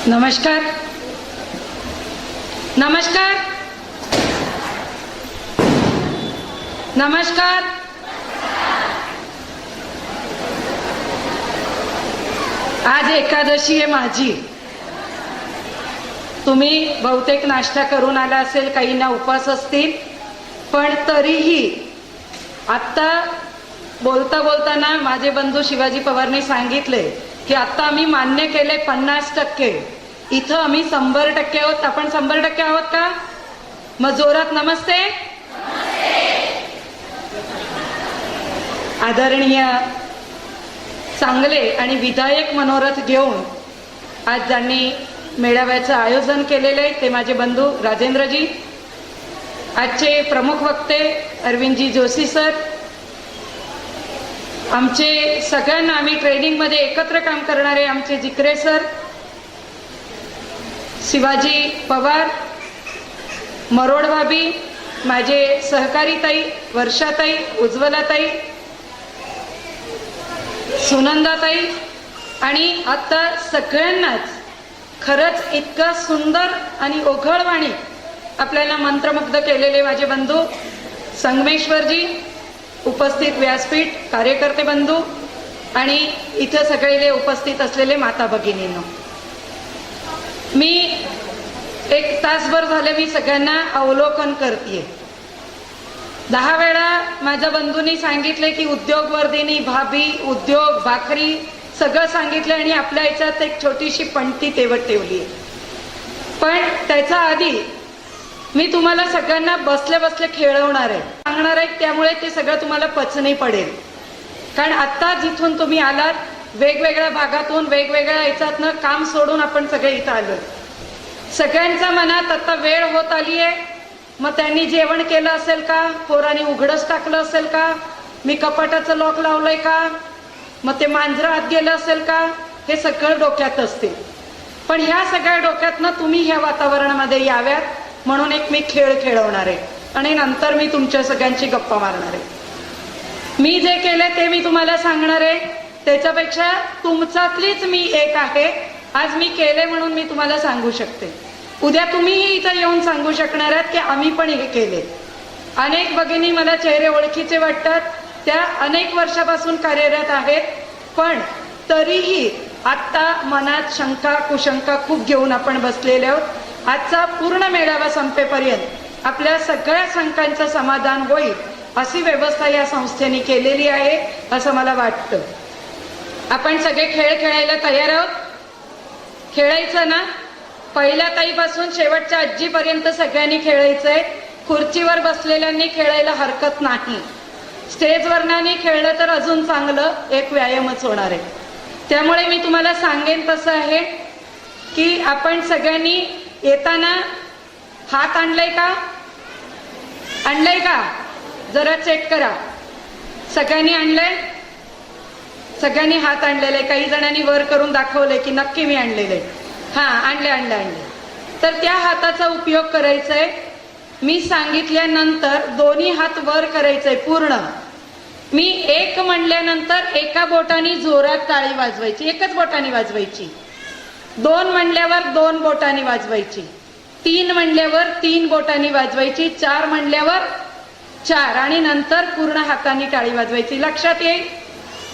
नमस्कार नमस्कार नमस्कार। आज एकादशी आहे माझी। तुम्ही बहुतेक नाश्ता करून आला असेल, काहींना उपवास असतील, पण तरीही आता बोलता बोलताना माझे बंधू शिवाजी पवारने सांगितले की आता आम्ही मान्य केले 50%, इथं आम्ही 100% आहोत। आपण 100% आहोत का? मग जोरात नमस्ते। आदरणीय चांगले आणि विधायक मनोरथ घेऊन आज ज्यांनी मेळाव्याचं आयोजन केलेलं आहे ते माझे बंधू राजेंद्रजी, आजचे प्रमुख वक्ते अरविंदजी जोशी सर, आमचे सगळ्यांना आम्ही ट्रेनिंग मध्ये एकत्र काम करणारे आमचे जिकरे सर, शिवाजी पवार, मरोड भाभी, माझे सहकारी ताई वर्षाताई, उज्ज्वलाताई, सुनंदाताई, आणि आता सगळ्यांनाच खरंच इतकं सुंदर आणि ओघळवाणी आपल्याला मंत्रमुग्ध केलेले माझे बंधू संगमेश्वरजी, उपस्थित व्यासपीठ कार्यकर्ते बंधू आणि इथं सगळे उपस्थित असलेले माता भगिनींनो, मी एक तासभर झाले मी सगळ्यांना अवलोकन करतेय। 10 वेळा माझ्या बंधूंनी सांगितले की उद्योग वर्धिनी, भाभी, उद्योग, भाकरी सगळं सांगितलं आणि आपल्या याच्यात एक छोटीशी पणती तेवत ठेवली। पण त्याच्या आधी मी तुम्हाला सगळ्यांना बसल्या बसल्या खेळवणार आहे, सांगणार आहे, त्यामुळे ते सगळं तुम्हाला पचनी पडेल। कारण आता जिथून तुम्ही आलात, वेगवेगळ्या भागातून वेगवेगळ्या याच्यातनं काम सोडून आपण सगळे इथं आलो। सगळ्यांच्या मनात आता वेळ होत आली आहे। मग त्यांनी जेवण केलं असेल का? पोरांनी उघडच टाकलं असेल का? मी कपाटाचं लॉक लावलंय का? मग ते मांजरं आत गेलं असेल का? हे सगळं डोक्यात असते। पण ह्या सगळ्या डोक्यातनं तुम्ही ह्या वातावरणामध्ये याव्यात म्हणून एक मी खेळ खेळवणार आहे आणि नंतर मी तुमच्या सगळ्यांची गप्पा मारणार आहे। मी जे केले ते मी तुम्हाला सांगणार आहे, त्याच्यापेक्षा तुमच्यातलीच मी एक आहे। आज मी केले म्हणून मी तुम्हाला सांगू शकते, उद्या तुम्हीही इथं येऊन सांगू शकणार आहात की आम्ही पण हे केले। अनेक भगिनी मला चेहरे ओळखीचे वाटतात, त्या अनेक वर्षापासून कार्यरत आहेत, पण तरीही आता मनात शंका कुशंका खूप घेऊन आपण बसलेले आहोत। आजचा पूर्ण मेळावा संपेपर्यंत आपल्या सगळ्या शंकांचं समाधान होईल अशी व्यवस्था या संस्थेने केलेली आहे असं मला वाटतं। आपण सगळे खेळ खेळायला तयार आहोत? खेळायचं ना? पहिल्या ताईपासून शेवटच्या आजीपर्यंत सगळ्यांनी खेळायचंय। खुर्चीवर बसलेल्यांनी खेळायला हरकत नाही, स्टेजवरनानी खेळलं तर अजून चांगलं, एक व्यायामच होणार आहे। त्यामुळे मी तुम्हाला सांगेन तसं आहे की आपण सगळ्यांनी येताना हात आणलाय का? आणलाय का? जरा चेक करा। सगळ्यांनी आणलंय? सगळ्यांनी हात आणलेले, काही जणांनी वर करून दाखवले की नक्की मी आणलेले। हा, आणले आणले आणले। तर त्या हाताचा उपयोग करायचा आहे। मी सांगितल्यानंतर दोन्ही हात वर करायचंय पूर्ण। मी एक म्हणल्यानंतर एका बोटाने जोरात टाळी वाजवायची, एकच बोटाने वाजवायची। 2 म्हणल्यावर 2 बोटांनी वाजवायची, 3 म्हणल्यावर 3 बोटांनी वाजवायची, 4 म्हणल्यावर 4 आणि नंतर पूर्ण हाताने टाळी वाजवायची। लक्षात येईल?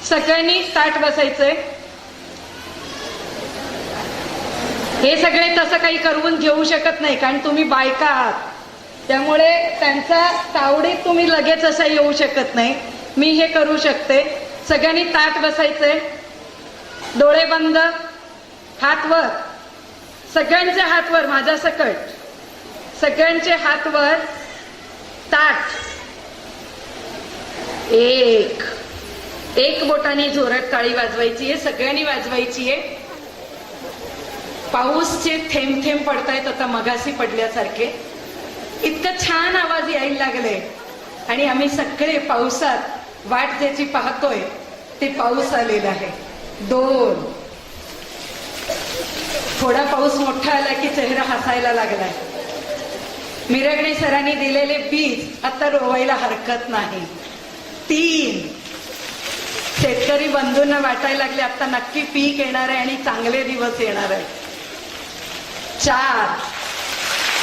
सगळ्यांनी ताठ बसायचंय। हे सगळे तसं काही करून घेऊ शकत नाही कारण तुम्ही बायका आहात, त्यामुळे त्यांचा तावडीत तुम्ही लगेच असं येऊ शकत नाही। मी हे करू शकते। सगळ्यांनी ताठ बसायचंय, डोळे बंद, हात वर, सगळ्यांचे हात वर, माझ्या सकट सगळ्यांचे हात वर, ताठ। एक बोटाने जोरात टाळी वाजवायची आहे, सगळ्यांनी वाजवायची आहे। पाऊसचे थेंब थेंब पडतायत आता, मगाशी पडल्यासारखे। इतकं छान आवाज यायला लागले आणि आम्ही सगळे पावसात वाट ज्याची पाहतोय ते पाऊस आलेला आहे। 2 थोडा पाऊस मोठा आला की चेहरा हसायला लागलाय। मिरगणे सरांनी दिलेले बीज आता रोवायला हरकत नाही। 3 शेतकरी बंधूंना वाटायला लागले आता नक्की पीक येणार आहे आणि चांगले दिवस येणार आहे। 4,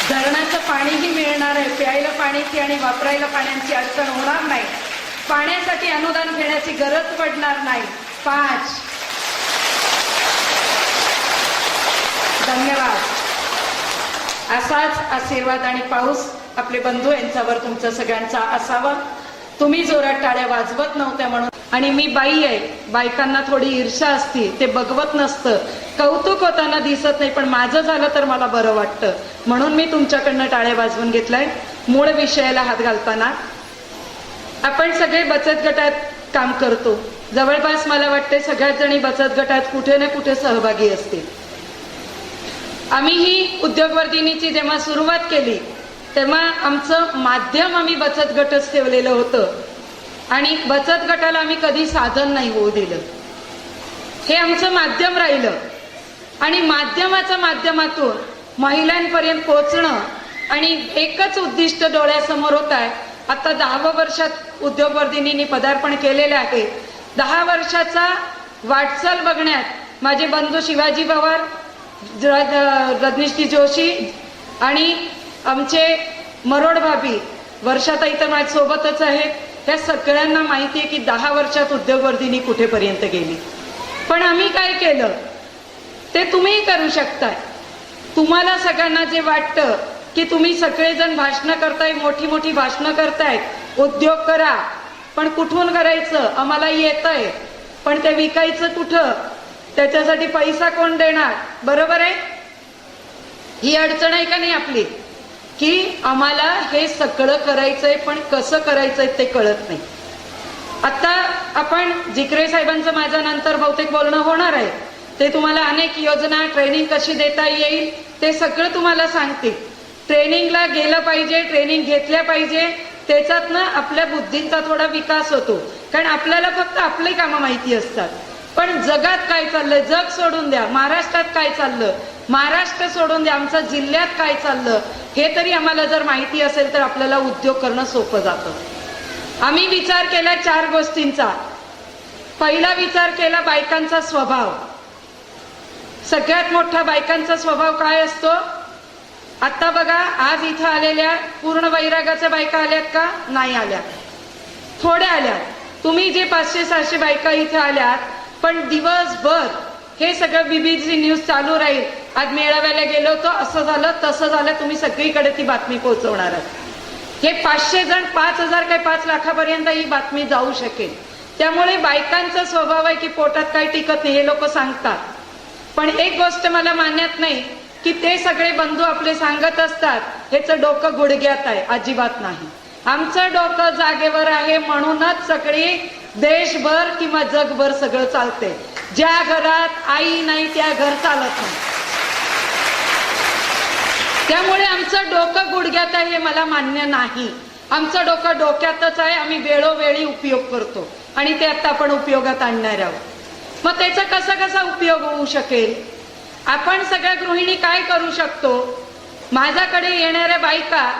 धरणाचं पाणीही मिळणार आहे, प्यायला पाण्याची आणि वापरायला पाण्याची अडचण होणार नाही, पाण्यासाठी अनुदान घेण्याची गरज पडणार नाही. 5, धन्यवाद. असाच आशीर्वाद आणि पाऊस आपले बंधू यांच्यावर तुमच्या सगळ्यांचा असावा. तुम्ही जोरात टाळ्या वाजवत नव्हत्या म्हणून, आणि मी बाई आहे, बायकांना थोडी ईर्ष्या असती, ते बघवत नसतं, कौतुक होताना दिसत नाही, पण माझं झालं तर मला बरं वाटतं म्हणून मी तुमच्याकडनं टाळ्या वाजवून घेतलाय. मूळ विषयाला हात घालताना आपण सगळे बचत गटात काम करतो. जवळपास मला वाटते सगळ्याच जणी बचत गटात कुठे ना कुठे सहभागी असतील. आम्ही ही उद्योगवर्धिनीची जेव्हा सुरुवात केली तेव्हा आमचं माध्यम आम्ही बचत गटच ठेवलेलं होतं आणि बचत गटाला आम्ही कधी साधन नाही होऊ दिलं. हे आमचं माध्यम राहिलं आणि माध्यमाच्या माध्यमातून महिलांपर्यंत पोहोचणं आणि एकच उद्दिष्ट डोळ्यासमोर होत आहे. आता 10व्या वर्षात उद्योगवर्धिनीने पदार्पण केलेलं आहे. 10 वर्षाचा वाटचाल बघण्यात माझे बंधू शिवाजी पवार, रजनीशजी जोशी आणि आमचे मरोड भाभी वर्षाताई तर माझ्या सोबतच आहेत. त्या सगळ्यांना माहिती आहे की 10 वर्षात उद्योगवर्धिनी कुठेपर्यंत गेली. पण आम्ही काय केलं ते तुम्ही करू शकताय. तुम्हाला सगळ्यांना जे वाटतं की तुम्ही सगळेजण भाषणं करताय, मोठी मोठी भाषणं करताय, उद्योग करा, पण कुठून करायचं, आम्हाला येतंय, पण ते विकायचं कुठं, त्याच्यासाठी पैसा कोण देणार, बरोबर आहे. ही अडचण आहे का नाही आपली, की आम्हाला हे सगळं करायचंय पण कसं करायचंय ते कळत नाही. आता आपण जिकरे साहेबांचं माझ्या नंतर बहुतेक बोलणं होणार आहे, ते तुम्हाला अनेक योजना, ट्रेनिंग कशी देता येईल ते सगळं तुम्हाला सांगतील. ट्रेनिंगला गेलं पाहिजे, ट्रेनिंग घेतल्या पाहिजे, त्याच्यातनं आपल्या बुद्धींचा थोडा विकास होतो. कारण आपल्याला फक्त आपले कामं माहिती असतात, पण जगात काय चाललंय, जग सोडून द्या, महाराष्ट्रात काय चाललं, महाराष्ट्र सोडून द्या, आमच्या जिल्ह्यात काय चाललं, हे तरी आम्हाला जर माहिती असेल तर आपल्याला उद्योग करणं सोपं जातं. आम्ही विचार केला 4 गोष्टींचा. पहिला विचार केला बायकांचा स्वभाव. सगळ्यात मोठा बायकांचा स्वभाव काय असतो. आता बघा, आज इथं आलेल्या पूर्ण वैरागाच्या बायका आल्यात का, नाही आल्या, थोड्या आल्यात. तुम्ही जे 500-600 बायका इथे आल्यात, पण दिवसभर हे सगळं बीबीसी न्यूज चालू राहील. आज मेळाव्याला गेलो होतो, असं झालं तसं झालं, तुम्ही सगळीकडे ती बातमी पोहोचवणार आहात. हे 500 जण 5,000 काय 5 लाखापर्यंत ही बातमी जाऊ शकेल. त्यामुळे बायकांचा स्वभाव आहे की पोटात काही टिकत नाही, हे लोक सांगतात. पण एक गोष्ट मला मान्यात नाही की ते सगळे बंधू आपले सांगत असतात ह्याचं डोकं गुडघ्यात आहे, अजिबात नाही. आमचं डोकं जागेवर आहे म्हणूनच सगळी देशभर किंवा जगभर सगळं चालते. ज्या घरात आई नाही त्या घर चालत नाही. त्यामुळे आमचं डोकं गुडघ्यात आहे हे मला मान्य नाही. आमचं डोकं डोक्यातच आहे, आम्ही वेळोवेळी उपयोग करतो आणि ते आता आपण उपयोगात आणणार आहोत. मग त्याचा कसा उपयोग होऊ शकेल. आपण सगळ्या गृहिणी काय करू शकतो. माझ्याकडे येणाऱ्या बायका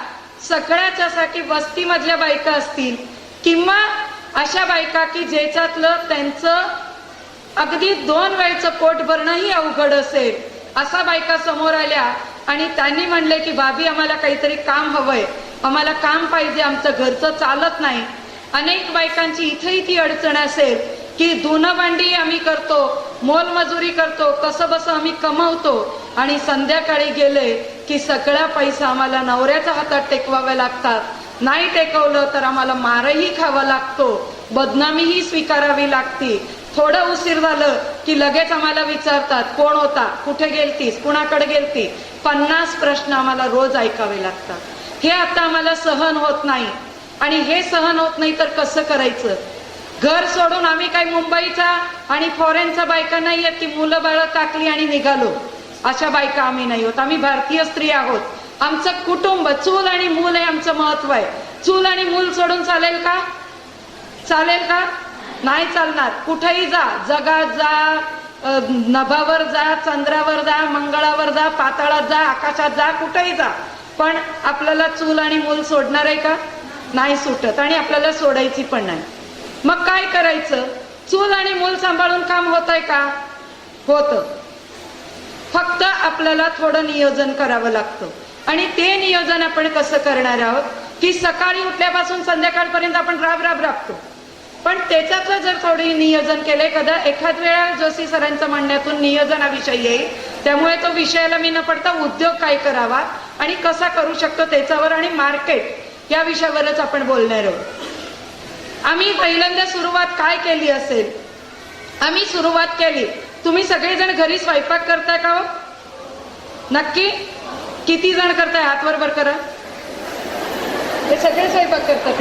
सगळ्याच्यासाठी वस्तीमधल्या बायका असतील किंवा अशा बायका की ज्याच्यातलं त्यांचं अगदी 2 वेळचं पोट भरणंही अवघड असेल, असा बायका समोर आल्या आणि त्यांनी म्हणले की भाभी आम्हाला काहीतरी काम हवंय, आम्हाला काम पाहिजे, आमचं घरचं चालत नाही. अनेक बायकांची इथेही ती अडचण असेल की धुणं भांडी आम्ही करतो, मोलमजुरी करतो, कसं बसं आम्ही कमवतो आणि संध्याकाळी गेले की सगळा पैसा आम्हाला नवऱ्याच्या हातात टेकवावे लागतात. नाही टेकवलं तर आम्हाला मारही खावा लागतो, बदनामीही स्वीकारावी लागती. थोडं उशीर झालं की लगेच आम्हाला विचारतात कोण होता, कुठे गेलतीस, कुणाकडे गेलती. 50 प्रश्न आम्हाला रोज ऐकावे लागतात. हे आता आम्हाला सहन होत नाही आणि हे सहन होत नाही तर कसं करायचं. घर सोडून आम्ही काही मुंबईचा आणि फॉरेनचा बायका नाही आहेत की मुलं बाळं टाकली आणि निघालो, अशा बायका आम्ही नाही होत. आम्ही भारतीय स्त्री आहोत. आमचं कुटुंब, चूल आणि मूल हे आमचं महत्व आहे. चूल आणि मूल सोडून चालेल का, चालेल का, नाही चालणार. कुठेही जा, जगात जा, नभावर जा, चंद्रावर जा, मंगळावर जा, पाताळात जा, आकाशात जा, कुठेही जा, पण आपल्याला चूल आणि मूल सोडणार आहे का, नाही सुटत आणि आपल्याला सोडायची पण नाही. मग काय करायचं. चूल आणि मूल सांभाळून काम होत आहे का, होतं. फक्त आपल्याला थोडं नियोजन करावं लागतं. आणि ते नियोजन आपण कसं करणार आहोत की सकाळी उठल्यापासून संध्याकाळपर्यंत आपण राबतो, पण त्याच्यातलं जर थोडी नियोजन केले, एखाद वेळा जोशी सरांच्या म्हणण्यातून नियोजन हा विषय येईल, त्यामुळे तो विषयाला मी न पडता उद्योग काय करावा आणि कसा करू शकतो त्याच्यावर आणि मार्केट या विषयावरच आपण बोलणार आहोत. आम्ही पहिल्यांदा सुरुवात काय केली असेल, आम्ही सुरुवात केली, तुम्ही सगळेजण घरी स्वयंपाक करताय का हो? नक्की किती जण करताय? हात वर करा. हे सगळे स्वयंपाक करतात.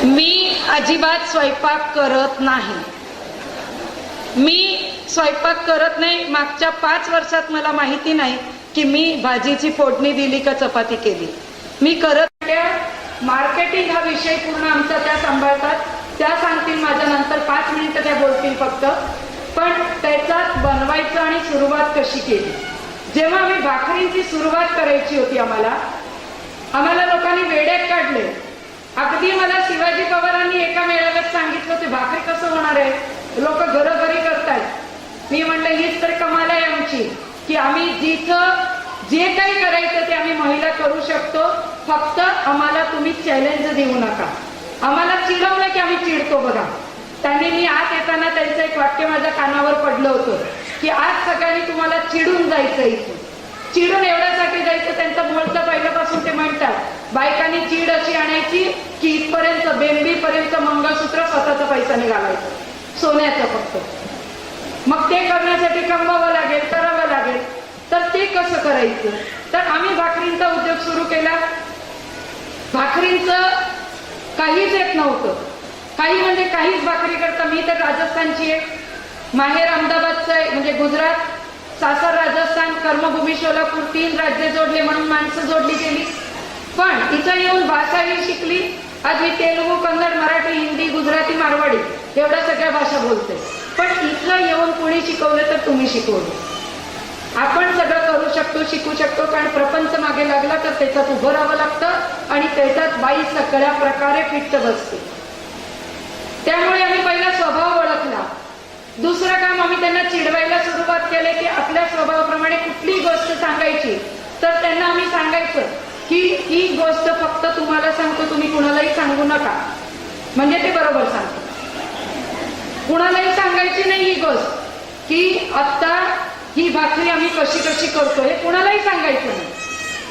मी अजिबात स्वयंपाक करत नाही. मी स्वयंपाक करत नाही. मागच्या 5 वर्षात मला माहिती नाही की मी भाजीची फोडणी दिली का चपाती केली. मी करत. मार्केटिंग हा विषय पूर्ण आमचा त्या सांभाळतात, त्या सांगतील माझ्या नंतर 5 मिनिटं त्या बोलतील फक्त. पण त्याच्यात बनवायचं आणि सुरुवात कशी केली. जेव्हा आम्ही भाकरींची सुरुवात करायची होती, आम्हाला लोकांनी वेड्यात काढले. अगदी मला शिवाजी पवारांनी एका मेळाव्यात सांगितलं होते भाकरी कसं होणार आहे, लोक घरोघरी करतायत. मी म्हणलं हीच तर कमाल आहे आमची की आम्ही जिथं जे काही करायचं ते आम्ही महिला करू शकतो, फक्त आम्हाला तुम्ही चॅलेंज देऊ नका. आम्हाला चिडवलं की आम्ही चिडतो. बघा, त्यांनी मी आत येताना त्यांचं एक वाक्य माझ्या कानावर पडलं होतं की आज सगळ्यांनी तुम्हाला चिडून जायचं. इथून चिडून एवढ्यासाठी जायचं. त्यांचं बोलतं पहिल्यापासून ते म्हणतात बायकांनी चीड अशी आणायची की इथपर्यंत बेंबीपर्यंत मंगळसूत्र स्वतःचा पैशाने घालायचं, सोन्याचं फक्त. मग ते करण्यासाठी कमवावं लागेल, करावं लागेल. तर ते कसं करायचं, तर आम्ही भाकरींचा उद्योग सुरू केला. भाकरींचं काहीच येत नव्हतं, काही म्हणजे काहीच भाकरी करता. मी तर राजस्थानची आहे, माहेर अहमदाबादचं आहे, म्हणजे गुजरात, सासर राजस्थान, कर्मभूमी सोलापूर, 3 राज्य जोडले म्हणून माणसं जोडली गेली. पण इथं येऊन भाषाही शिकली. आज मी तेलुगू, कन्नड, मराठी, हिंदी, गुजराती, मारवाडी एवढ्या सगळ्या भाषा बोलते. पण इथं येऊन कोणी शिकवलं तर तुम्ही शिकवलं. आपण सगळं करू शकतो, शिकू शकतो. कारण प्रपंच मागे लागला तर त्याच्यात उभं राहावं लागतं आणि त्याच्यात बाई सगळ्या प्रकारे फिट्ट बसते. त्यामुळे आम्ही पहिला स्वभाव ओळखला. दुसरं काम आम्ही त्यांना चिडवायला सुरुवात केली की आपल्या स्वभावाप्रमाणे कुठली गोष्ट सांगायची, तर त्यांना आम्ही सांगायचं की ही गोष्ट फक्त तुम्हाला सांगतो, तुम्ही कुणालाही सांगू नका. म्हणजे ते बरोबर सांगतो. कुणालाही सांगायची नाही ही गोष्ट की आता ही भाकरी आम्ही कशी कशी करतो, हे कुणालाही सांगायचं नाही.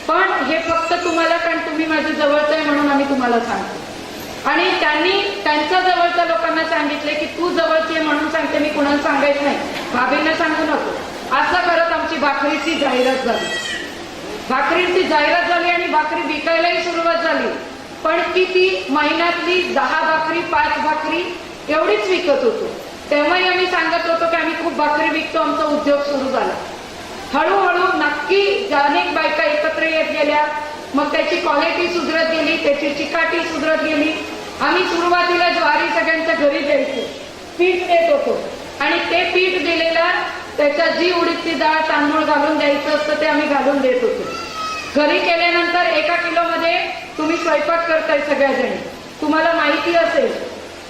पण हे फक्त तुम्हाला, कारण तुम्ही माझ्या जवळचं आहे म्हणून आम्ही तुम्हाला सांगतो. आणि त्यांनी त्यांच्या जवळच्या लोकांना सांगितले की तू जवळची आहे म्हणून सांगते, मी कुणाला सांगायचं नाही, भाभींना सांगू नको. असं करत आमची भाकरीची जाहिरात झाली. भाकरीची जाहिरात झाली आणि भाकरी विकायलाही सुरुवात झाली. पण किती, महिन्यातली 10 भाकरी 5 भाकरी एवढीच विकत होतो. तेव्हाही आम्ही सांगत होतो की आम्ही खूप भाकरी विकतो, आमचा उद्योग सुरू झाला. हळूहळू नक्की अनेक बायका एकत्र येत गेल्या. मग त्याची क्वालिटी सुधरत गेली, त्याची चिकाटी सुधरत गेली. आम्ही सुरुवातीला ज्वारी सगळ्यांच्या घरी द्यायचो, पीठ देत होतो आणि ते पीठ दिलेला त्याच्यात जी उडीदची डाळ, तांदूळ घालून द्यायचं असतं ते आम्ही घालून देत होतो. घरी केल्यानंतर 1 किलोमध्ये तुम्ही स्वयंपाक करताय सगळ्याजणी. तुम्हाला माहिती असेल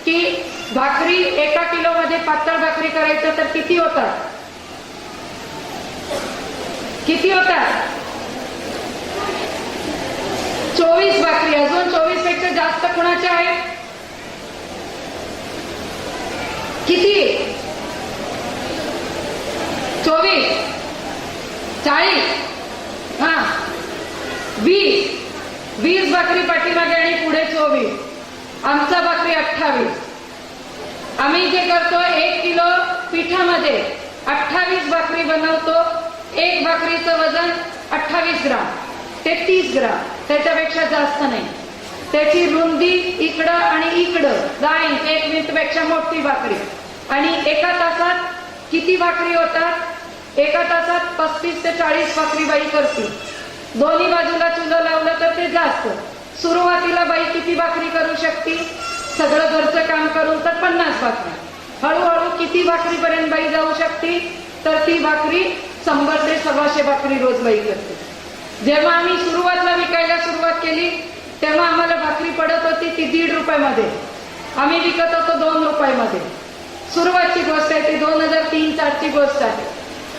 की भाकरी 1 किलोमध्ये पातळ भाकरी करायचं तर किती होतात? किती होतात? 24 भाकरी. अजून 24 पेक्षा जास्त कुणाच्या आहेत? किती? 24, 40, 20 भाकरी पाठीमागे आणि पुढे 24. आमचा भाकरी 28. आम्ही जे करतो 1 किलो पिठामध्ये 28 भाकरी बनवतो. 1 भाकरीचं वजन 28 ग्राम ते 30 ग्राम, त्याच्यापेक्षा जास्त नाही. त्याची रुंदी इकडं आणि इकडं 10 इंच, 1 इंचपेक्षा मोठी भाकरी. आणि 1 तासात किती भाकरी होतात? 1 तासात 35 ते 40 भाकरी बाई करते. दोन्ही बाजूला चुलं लावलं तर ते जास्त. सुरुवातीला बाई किती भाकरी करू शकते? सगळं घरचं काम करून तर 50 भाकरी. हळूहळू किती भाकरीपर्यंत बाई जाऊ शकते? तर ती भाकरी 100 ते 125 भाकरी रोज बाई करते. जेव्हा आम्ही सुरुवातीला विकायला सुरुवात केली तेव्हा आम्हाला भाकरी पडत होती ती 1.5 रुपयामध्ये. आम्ही विकत होतो 2 रुपयामध्ये. सुरुवातची गोष्ट आहे, ती 2003-04ची गोष्ट आहे.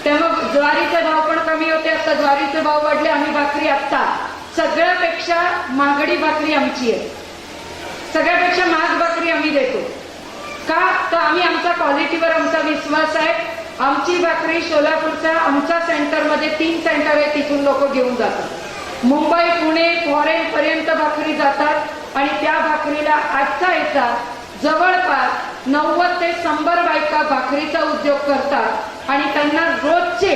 तेव्हा ज्वारीचे भाव पण कमी होते, आता ज्वारीचे भाव वाढले. आम्ही भाकरी आत्ता सगळ्यापेक्षा महागडी भाकरी आमची आहे, सगळ्यापेक्षा महाग भाकरी आम्ही देतो. का तर आम्ही आमच्या क्वालिटीवर आमचा विश्वास आहे. आमची भाकरी सोलापूरच्या आमच्या सेंटरमध्ये 3 सेंटर आहे, तिथून लोक घेऊन जातात. मुंबई, पुणे, फॉरेन पर्यंत भाकरी जातात आणि त्या भाकरीला आजचा याचा जवळपास 90 ते 100 बायका भाकरीचा उद्योग करतात आणि त्यांना रोजचे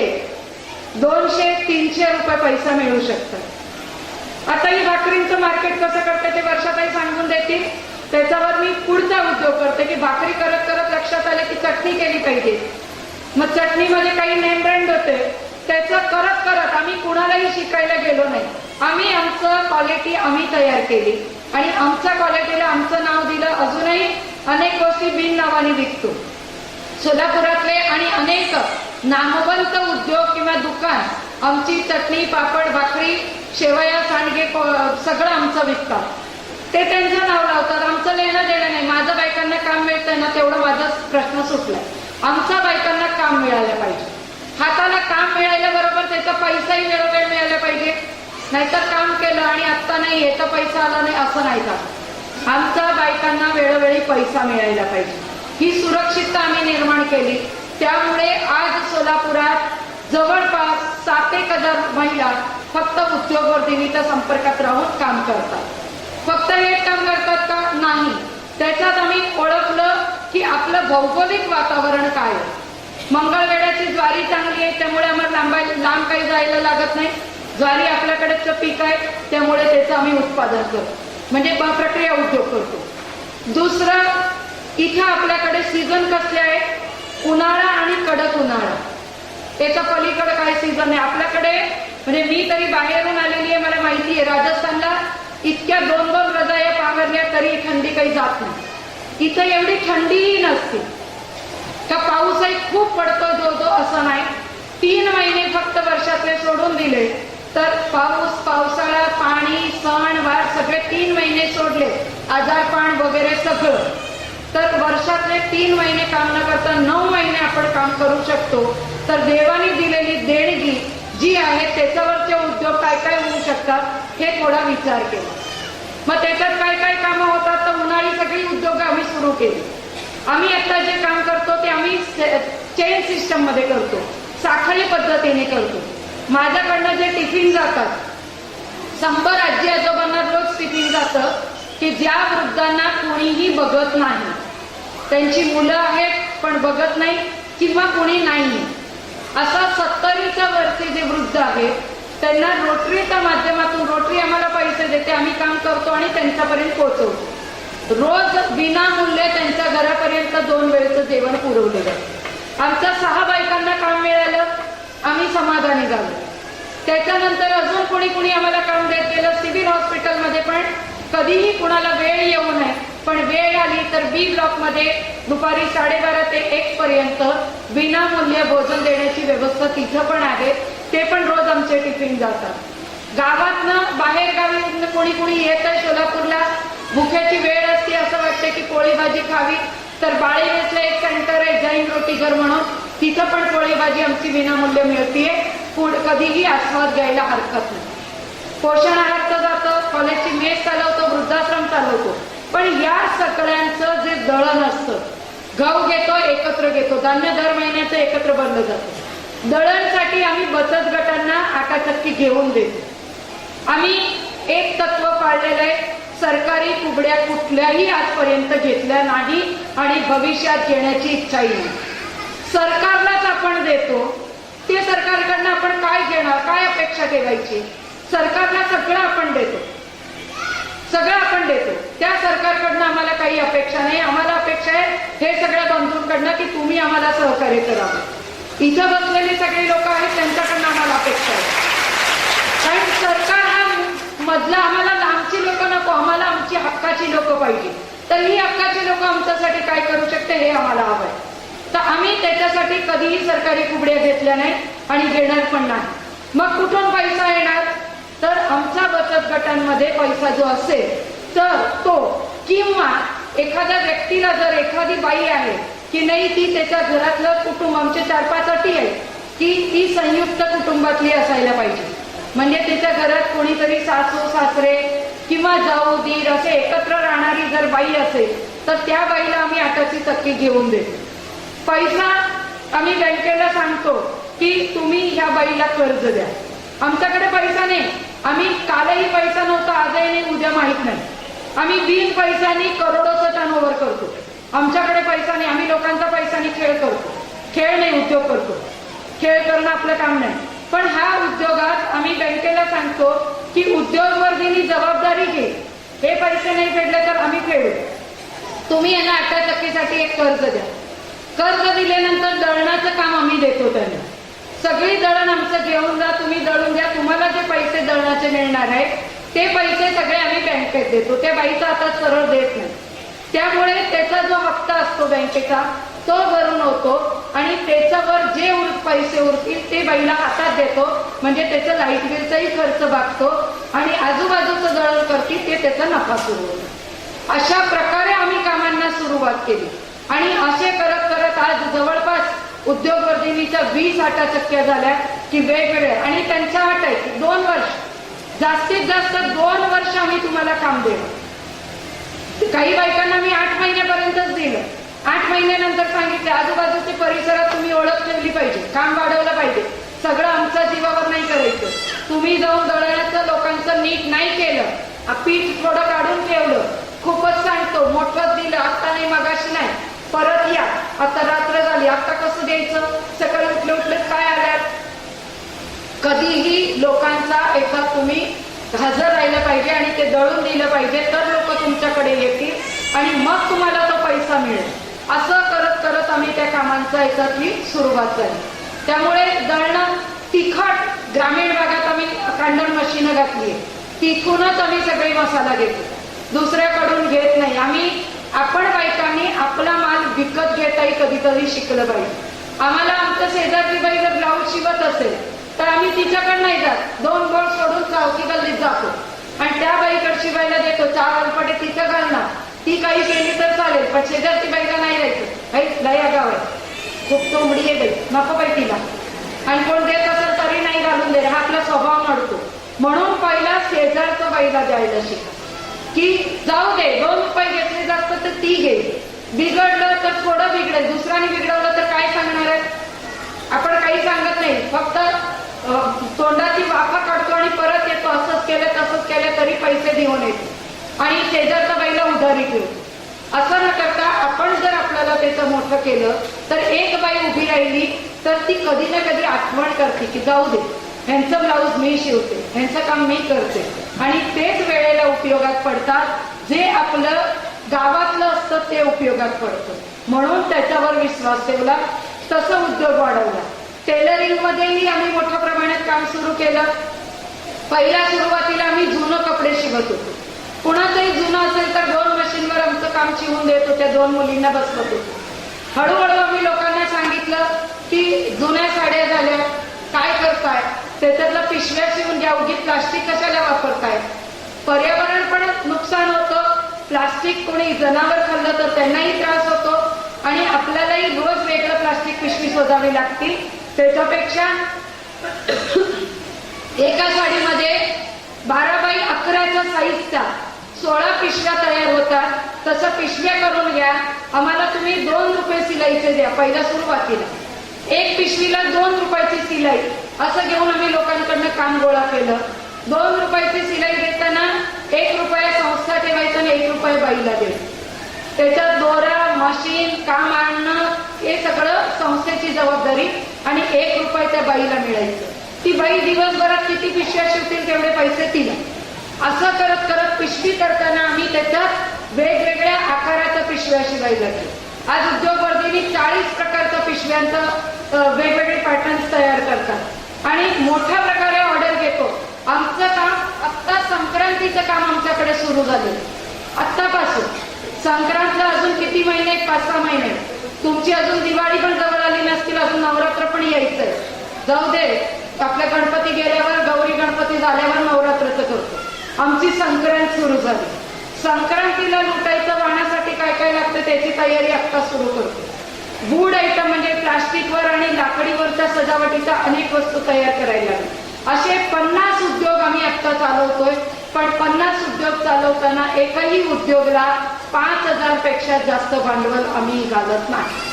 200-300 रुपये पैसा मिळू शकतात. आता ही भाकरींचं मार्केट कसं करते ते वर्षाताई सांगून देतील. त्याच्यावर मी पुढचा उद्योग करते की भाकरी करत करत लक्षात आलं की चटणी केली पाहिजे. मग चटणीमध्ये काही नेम ब्रँड होते, त्याचं करत करत आम्ही कुणालाही शिकायला गेलो नाही. आम्ही आमचं क्वालिटी आम्ही तयार केली आणि आमच्या क्वालिटीला आमचं नाव दिलं. अजूनही अनेक गोष्टी बिन नावाने विकतो. सोलापुरातले आणि अनेक नामवंत उद्योग किंवा दुकान आमची चटणी, पापड, भाकरी, शेवया, सांडगे सगळं आमचं विकतात. ते त्यांचं नाव लावतात. आमचं लेणं देणं नाही. माझ्या बायकांना काम मिळतंय ना, तेवढं माझा प्रश्न सुटलाय. आमच्या बायकांना काम मिळालं पाहिजे. हाताला काम मिळाल्याबरोबर त्याचा पैसाही वेळोवेळ मिळाला पाहिजे. नाहीतर काम केलं आणि आत्ता नाही येतं पैसा आला नाही असं नाही का. आमच्या बायकांना वेळोवेळी पैसा मिळायला पाहिजे. ही सुरक्षितता आम्ही निर्माण केली. त्यामुळे आज सोलापुरात जवळपास 7,000 महिला फक्त उद्योगवर्धिनीच्या संपर्कात राहून काम करतात. फक्त हेच काम करतात का? नाही. त्याच्यात आम्ही ओळखलं की आपलं भौगोलिक वातावरण काय आहे. मंगळवेढ्याची ज्वारी चांगली आहे, त्यामुळे आम्हाला लांब काही जायला लागत नाही. ज्वारी आपल्याकडेच पीक आहे, त्यामुळे त्याचं आम्ही उत्पादन करतो, म्हणजे प्रक्रिया उद्योग करतो. दुसरं, इथं आपल्याकडे सीझन कसले आहे? उन्हाळा आणि कडक उन्हाळा. त्याच्या पलीकडे काय सीझन आहे आपल्याकडे? म्हणजे मी तरी बाहेरून आलेली आहे, मला माहिती आहे. राजस्थानला इतक्या 2-2 रजाया पांघरल्या तरी थंडी काही जात नाही. इथं एवढी थंडीही नसते. का पाऊसही खूप पडतो जो असं नाही. 3 महिने फक्त वर्षातले सोडून दिले तर पाऊस, पावसाळा, पाणी, सण वार सगळे 3 महिने सोडले, आजारपण वगैरे सगळं, तर वर्षातले 3 महिने काम न करता 9 महिने आपण काम करू शकतो. तर देवाने दिलेली देणगी जी आहे त्याच्यावरचे उद्योग काय काय होऊ शकतात हे थोडा विचार केला. मग त्याच्यात काय काय कामं होतात? तर उन्हाळी सगळी उद्योग आम्ही सुरू केली. आम्ही आता जे काम करतो ते आम्ही चेन सिस्टम मध्ये करतो, साखळी पद्धतीने करतो. माझ्याकडनं जे टिफिन जातात, 100 आजी आजोबांना रोज टिफिन जातं की ज्या वृद्धांना कोणीही बघत नाही, त्यांची मुलं आहेत पण बघत नाही किंवा कोणी नाही, असं 70च्या वरचे जे वृद्ध आहेत त्यांना रोटरीच्या माध्यमातून, रोटरी आम्हाला पैसे देते, आम्ही काम करतो आणि त्यांच्यापर्यंत पोहोचवतो. रोज विनामूल्य त्यांच्या घरापर्यंत 2 वेळचं जेवण पुरवलं जातं. आमच्या 6 बायकांना काम मिळालं, आम्ही समाधानी झालो. त्याच्यानंतर अजून कोणी आम्हाला काम देत गेलं. सिव्हिल हॉस्पिटलमध्ये पण कधीही कुणाला वेळ येऊ नये, पण वेळ आली तर बी ब्लॉक मध्ये दुपारी 12:30 ते 1 पर्यंत विनामूल्य भोजन देण्याची व्यवस्था तिथं पण आहे. ते पण रोज आमचे टिफिन जातात. गावातनं बाहेर गावी कोणी येत आहे सोलापूरला, भुक्याची वेळ असते, असं वाटते की पोळी भाजी खावी, तर बाळेवेसला एक सेंटर आहे जैन रोटीघर म्हणून, तिथं पण पोळी भाजी आमची विनामूल्य मिळतीये. कधीही आस्वाद घ्यायला हरकत नाही. पोषण आहारचं जातं, कॉलेजची मेस चालवतो, वृद्धाश्रम चालवतो. पण या सगळ्यांचं जे दळण असतं, गहू घेतो एकत्र घेतो, धान्य दर महिन्याचं एकत्र भरलं जातं. दळणसाठी आम्ही बचत गटांना आटाचक्की घेऊन देतो. आम्ही एक तत्व पाळलेलं आहे, सरकारी कुबड्या कुठल्याही आजपर्यंत घेतल्या नाही आणि भविष्यात घेण्याची इच्छाही नाही. सरकारलाच आपण देतो, ते सरकारकडनं आपण काय घेणार, काय अपेक्षा ठेवायची? सरकारला सगळं आपण देतो, सगळं आपण देतो. त्या सरकारकडनं आम्हाला काही अपेक्षा नाही. आम्हाला अपेक्षा आहे हे सगळ्या बंधूंकडनं की तुम्ही आम्हाला सहकार्य करावं. इथं बसलेले सगळे लोक आहेत त्यांच्याकडनं आम्हाला अपेक्षा आहे. कारण सरकार हा मधला, आम्हाला लांबची लोक नको, आम्हाला आमची हक्काची लोक पाहिजे. तर ही हक्काची लोक आमच्यासाठी काय करू शकते हे आम्हाला हवं आहे. तर आम्ही त्याच्यासाठी कधीही सरकारी कुबड्या घेतल्या नाही आणि घेणार पण नाही. मग कुठून पैसा येणार? तर आमच्या बचत गटांमध्ये पैसा जो असेल तर तो, किंवा एखाद्या व्यक्तीला, जर एखादी बाई आहे की नाही ती त्याच्या घरातलं कुटुंब, आमचे 4-5 अटी आहे की ती संयुक्त कुटुंबातली असायला पाहिजे. म्हणजे त्याच्या घरात कोणीतरी सासू सासरे किंवा जाऊ दीर असे एकत्र राहणारी जर बाई असेल तर त्या बाईला आम्ही 8ची चक्की घेऊन देतो. पैसा आम्ही बँकेला सांगतो की तुम्ही ह्या बाईला कर्ज द्या. आमच्याकडे पैसा नाही, आम्ही कालही पैसा नव्हता, आजही नाही, उद्या माहित नाही. आम्ही बिन पैशानी करोडोचं टर्नओव्हर करतो. आमच्याकडे पैसा नाही, आम्ही लोकांचा पैशानी खेळ करतो. खेळ नाही, उद्योग करतो. खेळ करणं आपलं काम नाही. पण ह्या उद्योगात आम्ही बँकेला सांगतो की उद्योगवर्गींनी जबाबदारी घे, हे पैसे नाही फेडले तर आम्ही फेडू, तुम्ही यांना 8 चक्कीसाठी एक कर्ज द्या. कर्ज दिल्यानंतर दळणाचं काम आम्ही देतो त्यांना. सगळी दळण आमचं घेऊन जा, तुम्ही दळून द्या, तुम्हाला जे पैसे दळणाचे मिळणार आहेत ते पैसे सगळे आम्ही बँकेत देतो. त्या बाईचा आता सरळ देत नाही. त्यामुळे त्याचा जो हप्ता असतो बँकेचा तो भरून होतो आणि त्याच्यावर जे पैसे उरतील ते बाईला हातात देतो. म्हणजे त्याचं लाईट बिलचाही खर्च भागतो आणि आजूबाजूचं दळण करतील ते त्याचा नफा सुरू होतो. अशा प्रकारे आम्ही कामांना सुरुवात केली आणि असे करत करत आज जवळपास उद्योगवर्धिनीच्या 20 8 चक्क्या झाल्या की वेगवेगळ्या. आणि त्यांच्या अट आहे की 2 वर्ष, जास्तीत जास्त 2 वर्ष आम्ही तुम्हाला काम देऊ. काही बायकांना मी 8 महिन्यापर्यंतच दिलं. 8 महिन्यानंतर सांगितले आजूबाजूच्या परिसरात तुम्ही ओळख ठेवली पाहिजे, काम वाढवलं पाहिजे, सगळं आमच्या जीवावर नाही करायचं. तुम्ही जाऊन दळण्याचं लोकांचं नीट नाही केलं, पीठ थोडं काढून ठेवलं, खूपच सांगतो मोठं दिलं, आता नाही मगाशी नाही, परत या, आता रात्र झाली, आता कसं द्यायचं, सकाळी उठले उठले काय आल्यात. कधीही लोकांचा एका तुम्ही हजर राहिलं पाहिजे आणि ते दळून दिलं पाहिजे तर लोक तुमच्याकडे येतील आणि मग तुम्हाला तो पैसा मिळेल. असं करत करत आम्ही त्या कामांचा याच्यातली सुरुवात झाली. त्यामुळे दळणं तिखट ग्रामीण भागात आम्ही कांडण मशीन घातली, तिथूनच आम्ही सगळे मसाला घेतो, दुसऱ्याकडून घेत नाही. आपण बायकांनी आपला माल विकत घेताही कधीतरी शिकलं पाहिजे. आम्हाला आमच्या शेजारची बाई जर ब्लाऊज शिवत असेल तर आम्ही तिच्याकडे नाही जात, 2 बोल सोडून चौकी गल्लीत जातो आणि त्या बाईकडे शिवायला देतो. 4 अल्पाटे तिचं घालणार, ती काही केली तर चालेल पण शेजारची बाईला नाही राहायचं. लया गाव आहे, खूप तोंबडी आहे बाई, नको बाई तिला, आणि कोण देत असेल तरी नाही घालून दे, हा आपला स्वभाव नडतो. म्हणून पहिला शेजारचं बाईला द्यायला शिका की जाऊ दे, 2 रुपये घेतले जास्त तर ती घे, बिघडलं तर थोडं बिघडेल, दुसऱ्याने बिघडवलं तर काय सांगणार आहे. आपण काही सांगत नाही, फक्त तोंडाची वाफा काढतो आणि परत येतो, असंच केलं तसंच केलं तरी पैसे देऊन येतो आणि शेजारच्या बाईला उधारी ठेवतो. असं न करता आपण जर आपल्याला त्याचं मोठं केलं तर एक बाई उभी राहिली तर ती कधी ना कधी आठवण करते की जाऊ दे, ह्यांचं ब्लाऊज मी शिवते, ह्यांचं काम मी करते आणि तेच वेळेला उपयोगात पडतात. जे आपलं गावातलं असतं ते उपयोगात पडतं. म्हणून त्याच्यावर विश्वास ठेवला, तसं उद्योग वाढवला. टेलरिंग मध्येही आम्ही मोठ्या प्रमाणात काम सुरू केलं. पहिल्या सुरुवातीला आम्ही जुनं कपडे शिवत होतो. कुणाचंही जुनं असेल तर 2 मशीनवर आमचं काम शिवून देत होत्या, 2 मुलींना बसवत होतो. हळूहळू आम्ही लोकांना सांगितलं की जुन्या साड्या झाल्या, काय करताय, त्याच्यातलं पिशव्या शिवून घ्या, उगीच प्लास्टिक कशाला वापरताय, पर्यावरण पण नुकसान होतं, प्लास्टिक कोणी जनावर खाल्लं तर त्यांनाही त्रास होतो आणि आपल्यालाही रोज वेगळं प्लास्टिक पिशवी शोधावी लागते. त्याच्यापेक्षा एका साडीमध्ये 12 बाय 11च्या साईजच्या 16 पिशव्या तयार होतात. तसं पिशव्या करून घ्या, आम्हाला तुम्ही 2 रुपये सिलाईचे द्या. पहिल्या सुरुवातीला 1 पिशवीला 2 रुपयाची सिलाई, असं घेऊन आम्ही लोकांकडनं काम गोळा केलं. 2 रुपयाची सिलाई देताना 1 रुपया संस्था ठेवायचं आणि 1 रुपये बाईला द्यायचं. त्याच्यात दोरा, मशीन, काम आणणं हे सगळं संस्थेची जबाबदारी आणि 1 रुपये त्या बाईला मिळायचं. ती बाई दिवसभरात किती पिशव्या शिवतील तेवढे पैसे तिला. असं करत करत पिशवी करताना आम्ही त्याच्यात वेगवेगळ्या आकाराच्या पिशव्या शिवायला लागलो. आज उद्योगवर्धिनी 40 प्रकारच्या पिशव्यांचं वेगवेगळे पॅटर्न्स तयार करतात आणि मोठ्या प्रकारे ऑर्डर घेतो. आमचं काम आत्ता संक्रांतीचं काम आमच्याकडे सुरू झालं. आत्तापासून संक्रांतला अजून किती महिने, 5-6 महिने. तुमची अजून दिवाळी पण जवळ आली नसतील, अजून नवरात्र पण यायचंय. जाऊ दे, आपल्या गणपती गेल्यावर, गौरी गणपती झाल्यावर नवरात्रचं करतो. आमची संक्रांत सुरू झाली. संक्रांतीला लुटायचं वाहण्यासाठी काय काय लागतं त्याची तयारी आत्ता सुरू करतो. वूड आयटम म्हणजे प्लास्टिकवर आणि लाकडीवरच्या सजावटीच्या अनेक वस्तू तयार करायला लागल्या। असे 50 उद्योग आम्ही आता चालवतोय, पण 50 उद्योग चालवताना एकही उद्योगला 5,000 पेक्षा जास्त भांडवल आम्ही घालत नाही।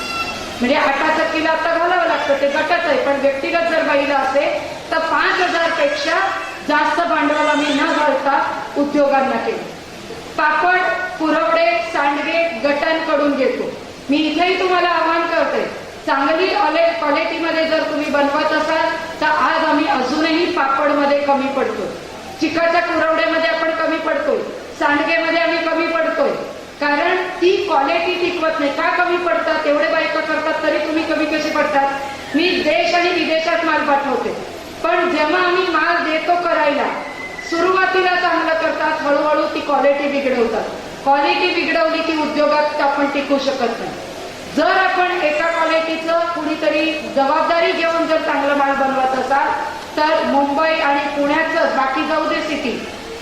म्हणजे 8 टक्केला आता घालावं लागतं, ते गटच आहे, पण व्यक्तिगत जर बाईला असेल तर 5,000 पेक्षा जास्त भांडवल आम्ही न घालता उद्योगांना केलं। पापड, कुरवडे, सांडगे गटांकडून घेतो। मी इथेही तुम्हाला आवाहन करते, चांगली क्वालिटीमध्ये जर तुम्ही बनवत असाल तर आज आम्ही अजूनही पापडमध्ये कमी पडतो, चिकाच्या कुरवड्यामध्ये आपण कमी पडतोय, सांडगेमध्ये आम्ही कमी पडतोय, कारण ती क्वालिटी टिकवत नाही। का कमी पडतात? एवढे बायका करतात तरी तुम्ही कमी कशी पडतात? मी देश आणि विदेशात माल पाठवते, पण जेव्हा आम्ही माल देतो करायला, सुरुवातीला चांगलं करतात, हळूहळू ती क्वालिटी बिघडवतात। क्वालिटी बिघडवली की उद्योगात आपण टिकू शकत नाही। जर आपण एका क्वालिटीचं कुणीतरी जबाबदारी घेऊन जर चांगलं माल बनवत असाल तर मुंबई आणि पुण्याचं, बाकी जाऊ दे सिटी,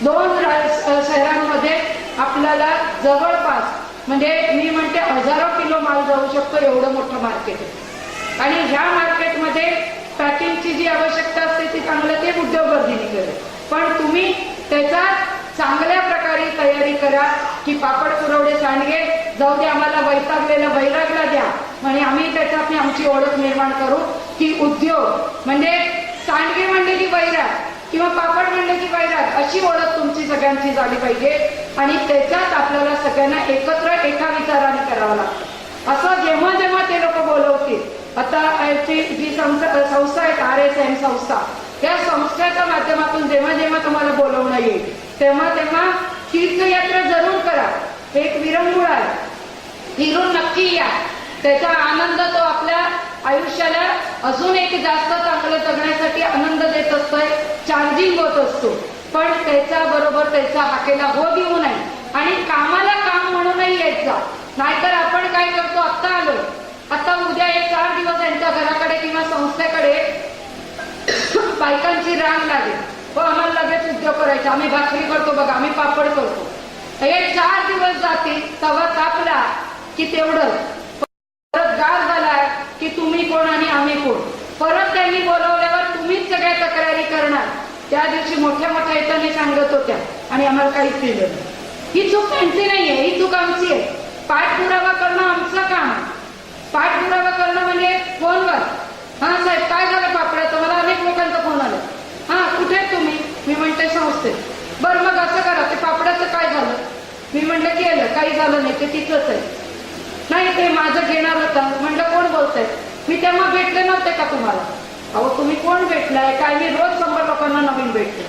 2 शहरांमध्ये आपल्याला जवळपास म्हणजे मी म्हणते हजारो किलो माल जाऊ शकतो, एवढं मोठं मार्केट आहे। आणि ह्या मार्केटमध्ये पॅकिंगची जी आवश्यकता असते ती चांगलं ते उद्योगवर्धीने करेल, पण तुम्ही त्याचा चांगल्या प्रकारे तयारी करा की पापड, कुरवडे, सांडगे जाऊ दे, आम्हाला वैतागलेला वैरागला द्या, म्हणजे आम्ही त्याच्यात आमची ओळख निर्माण करू की उद्योग म्हणजे सांडगे म्हणले की वैराग किंवा पापड म्हणले की वैराग, अशी ओळख तुमची सगळ्यांची झाली पाहिजे। आणि त्याच्यात आपल्याला सगळ्यांना एकत्र एका विचाराने करावं लागतं। असं जेव्हा जेव्हा ते लोक बोलवतील, आता जी संस्था आहे RSM संस्था, त्या संस्थेच्या माध्यमातून जेव्हा जेव्हा तुम्हाला बोलवणं येईल तेव्हा तेव्हा तीर्थयात्रा जरूर करा। एक विरंगुळा आहे, फिरून नक्की या, त्याचा आनंद तो आपल्या आयुष्याला अजून एक जास्त चांगलं जगण्यासाठी आनंद देत असतोय, चार्जिंग होत असतो, पण त्याच्या बरोबर त्याचा हाकेला हो देऊ नये आणि कामाला काम म्हणूनही यायचा। नाहीतर आपण काय करतो, आत्ता आलोय, आता उद्या 1-4 दिवस यांच्या घराकडे किंवा संस्थेकडे बायकांची रांग लागेल, हो आम्हाला लगेच उद्योग करायचा, आम्ही भाकरी करतो बघा, आम्ही पापड करतो, हे 4 दिवस जातील, तवा तापला की तेवढं परत गार झालाय की तुम्ही कोण आणि आम्ही कोण, परत त्यांनी बोलवल्यावर तुम्हीच सगळ्या तक्रारी करणार। त्या दिवशी मोठ्या मोठ्या येताना सांगत होत्या आणि आम्हाला काहीच दिलं नाही। ही चूक त्यांची नाहीये, ही चूक आमची आहे। पाठपुरावा करणं आमचं काम आहे। पाठपुरावा करणं म्हणजे फोनवर, हा साहेब काय झालं पापडाचं, मला अनेक लोकांचा फोन आला, हा कुठे तुम्ही, मी म्हणते संस्थेत, बरं मग असं करा, ते पापडाचं काय झालं, मी म्हणलं केलं, काही झालं नाही, ते तिथंच आहे, नाही ते माझं घेणार होतं, म्हणलं कोण बोलतंय, मी तेव्हा भेटले नव्हते का तुम्हाला, अहो तुम्ही कोण भेटलाय काय, मी रोज 100 लोकांना नवीन भेटते,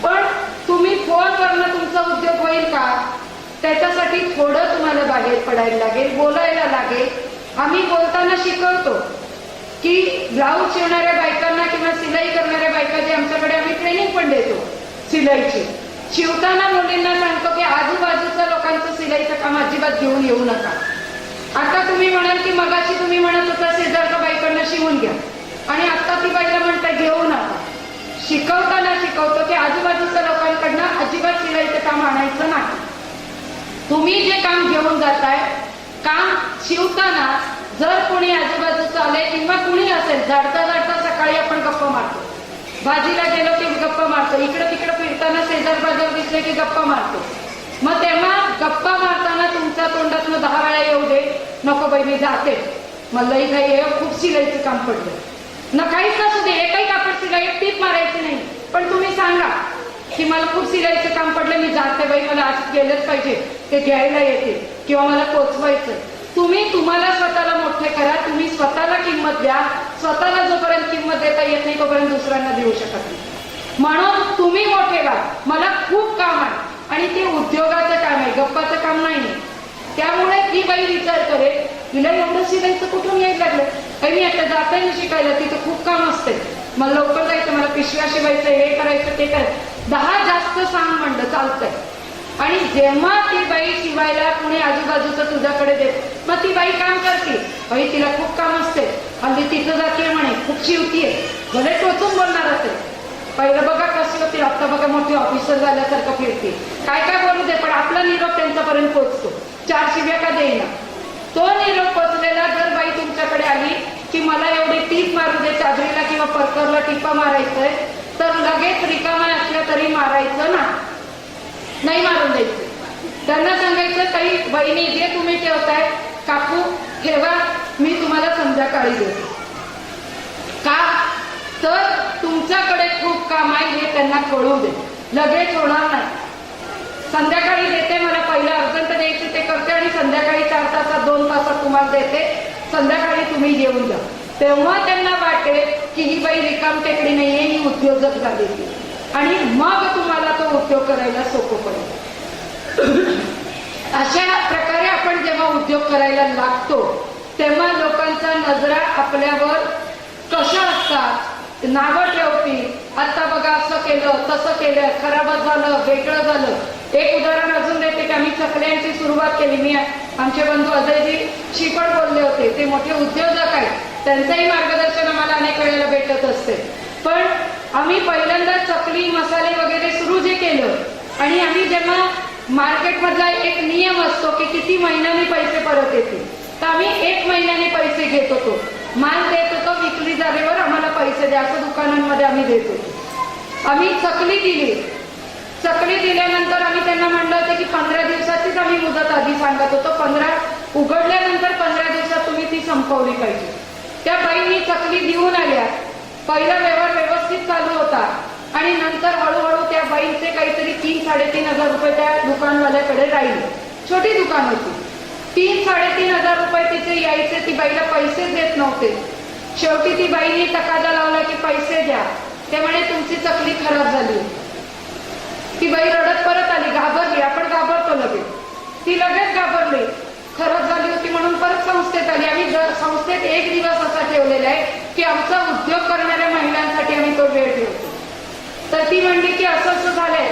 पण तुम्ही फोनवरनं तुमचा उद्योग होईल का, त्याच्यासाठी थोडं तुम्हाला बाहेर पडायला लागेल, बोलायला लागेल। आम्ही बोलताना शिकवतो की ब्लाऊज शिवणाऱ्या बायकांना किंवा सिलाई करणाऱ्या बायका जे आमच्याकडे आम्ही ट्रेनिंग पण देतो सिलाईची, शिवताना मुलींना सांगतो की आजूबाजूच्या लोकांचं सिलाईचं काम अजिबात घेऊन येऊ नका। आता तुम्ही म्हणाल की मगाशी तुम्ही म्हणत होता शेजारच्या बाईकडनं शिवून घ्या आणि आता ती बाईला म्हणता घेऊ नका। शिकवताना शिकवतो की आजूबाजूच्या लोकांकडनं अजिबात सिलाईचं काम आणायचं नाही। तुम्ही जे काम घेऊन जाताय, काम शिवताना जर कोणी आजूबाजूचं आले किंवा कुणी असेल, झाडता झाडता सकाळी आपण गप्पा मारतो, भाजीला गेलो की गप्पा मारतो, इकडं तिकडं फिरताना शेजार बाजार दिसले की गप्पा मारतो, मग तेव्हा गप्पा मारताना तुमच्या तोंडातनं 10 वेळा येऊ दे, नको बाई मी जाते, मलाही काही खूप सिलाईचं काम पडलं, न काहीच असू दे, एकही कापड सिलाई टीप मारायची नाही, पण तुम्ही सांगा की मला खूप सिलाईचं काम पडलं, मी जाते बाई, मला आज गेलंच पाहिजे, ते घ्यायला येते किंवा मला पोचवायचं। तुम्ही तुम्हाला स्वतःला मोठे करा, तुम्ही स्वतःला किंमत द्या, स्वतःला जोपर्यंत किंमत देता येत नाही तोपर्यंत दुसऱ्यांना देऊ शकत नाही, म्हणून तुम्ही मोठे व्हा। मला खूप काम आहे आणि ते उद्योगाचं काम आहे, गप्पाचं काम नाही। त्यामुळे ती बाई विचार करेल, तिला एवढं शिकायचं कुठून यायला लागलं, काही मी आता जाते ना शिकायला, तिथं खूप काम असते, मला लवकर जायचं, मला पिशव्या शिवायचं, हे करायचं ते करायचं, 10 जास्त सांग म्हणलं चालतंय। आणि जेव्हा ती बाई शिवायला कुणी आजूबाजूचं तुझ्याकडे देत, मग ती बाई काम करते, बाई तिला खूप काम असते, हल्ली तिथं जाते म्हणे खूप शिवतीये, भले टोचून बोलणार असेल, पहिलं बघा कशी होती, आता बघा मोठी ऑफिसर झाल्यासारखं फिरते, काय काय बोलू दे, पण आपला निरोप त्यांच्यापर्यंत पोहोचतो, 4 शिव्या का देईना, तो निरोप पोचलेला जर बाई तुमच्याकडे आली की मला एवढी टीप मारू दे चादरीला किंवा परकरला टिपा मारायचंय, तर लगेच रिकामा असल्या तरी मारायचं ना, नाही मारून द्यायचं. त्यांना सांगायचं काही बहिणी जे तुम्ही ठेवताय काकू ठेवा, मी तुम्हाला संध्याकाळी देते. का तर तुमच्याकडे खूप काम आहे हे त्यांना कळू दे, लगेच होणार नाही. संध्याकाळी देते, मला पहिलं अर्जंट द्यायची ते करते आणि संध्याकाळी 4 तासात 2 तासात तुम्हाला देते, संध्याकाळी तुम्ही येऊन जा. तेव्हा त्यांना वाटेल की ही बाई रिकाम टेकडी नाहीये, ही उद्योजक झालेली, आणि मग तुम्हाला तो उद्योग करायला सोपं पडेल. अशा प्रकारे आपण जेव्हा उद्योग करायला लागतो तेव्हा लोकांचा नजरा आपल्यावर कशा असतात, नावं ठेवतील. आता बघा असं केलं तसं केलं, खराबच झालं, वेगळं झालं. एक उदाहरण अजून देते की आम्ही चकल्यांची सुरुवात केली. मी आमचे बंधू अजयजी पण बोलले होते, ते मोठे उद्योजक आहेत, त्यांचंही मार्गदर्शन आम्हाला अनेक वेळेला भेटत असते. पण आम्ही पहिल्यांदा चकली मसाले वगैरे सुरू जे केलं, आणि आम्ही जेव्हा मार्केटमधला एक नियम असतो की किती महिन्याने पैसे परत येतील, तर आम्ही 1 महिन्याने पैसे घेत होतो. माल देत होतो, विक्री झाल्यावर आम्हाला पैसे द्या असं दुकानांमध्ये आम्ही देत होतो. आम्ही चकली दिली, चकली दिल्यानंतर आम्ही त्यांना म्हणलं होतं की 15 दिवसाचीच आम्ही मुदत आधी सांगत होतो, 15 उघडल्यानंतर 15 दिवसात तुम्ही ती संपवली पाहिजे. त्या बाईंनी चकली देऊन आल्या, पहिला व्यवहार व्यवस्थित चालू होता, आणि नंतर हळूहळू त्या बाईंचे काहीतरी 3-3.5 हजार रुपये त्या दुकानवाल्याकडे राहिले. छोटी दुकान होती, 3-3.5 हजार रुपये तिचे यायचे, ती बाईला पैसेच देत नव्हते. शेवटी ती बाईनी तकादा लावला की पैसे द्या. ते म्हणे तुमची चकली खराब झाली. ती बाई रडत परत आली, घाबरली, आपण घाबरतो लगेच, ती लगेच घाबरली, खराब झाली होती म्हणून परत संस्थेत आली. आम्ही संस्थेत 1 दिवस असा ठेवलेला आहे की आमचा उद्योग करणाऱ्या महिलांसाठी आम्ही तो वेळ ठेवतो. तर ती म्हणली की असं असं झालंय.